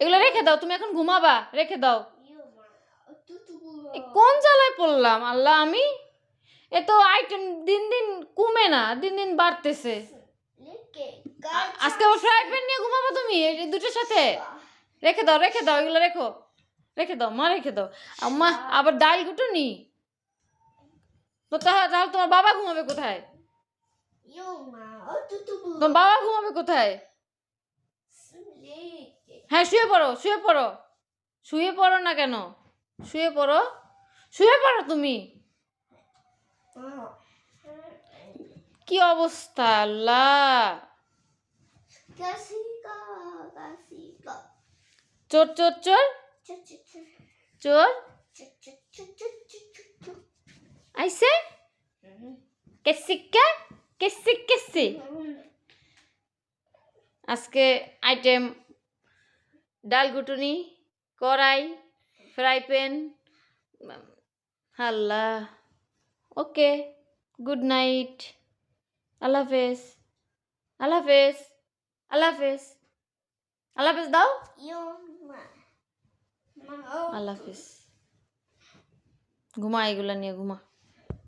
এগুলো রেখে দাও, তুমি এখন ঘুমাবা, রেখে দাও। ইয়ো মা তুতুগুলো কোন জ্বালায় পড়লাম আল্লাহ আমি। এ তো আইটেম দিন দিন কমে না, দিন দিন বাড়তেছে। লেকে আজকে আবার ফ্রাই প্যান নিয়ে ঘুমাবো তুমি এই দুটোর সাথে? রেখে দাও, রেখে দাও, এগুলো রেখো, রেখে দাও মা, রেখে দাও। আম্মা আবার ডাল ঘুটুনি তো, তাহলে তোমার বাবা ঘুমাবে কোথায়? ইয়ো মা তুতুগুলো তোমার বাবা ঘুমাবে কোথায়? লেকে হ্যাঁ শুয়ে পড়ো, শুয়ে পড়ো, শুয়ে পড়ো না কেন? শুয়ে পড়ো, শুয়ে পড়ো তুমি। কি অবস্থা আল্লাহ। কাসিকা চোর চোর চোর চোর আইসে কেসিকা কেসি কেসি। আজকে আইটেম ডাল ঘুটুনি, কড়াই, ফ্রাই প্যান। আল্লাহ। ওকে, গুড নাইট, আল্লাহ হাফেজ, আল্লাহ হাফেজ, আল্লাহ হাফেজ, আল্লাহ হাফেজ দাও। ইয়ো মা আল্লাহ হাফেজ। ঘুমা, এগুলা নিয়ে ঘুমা।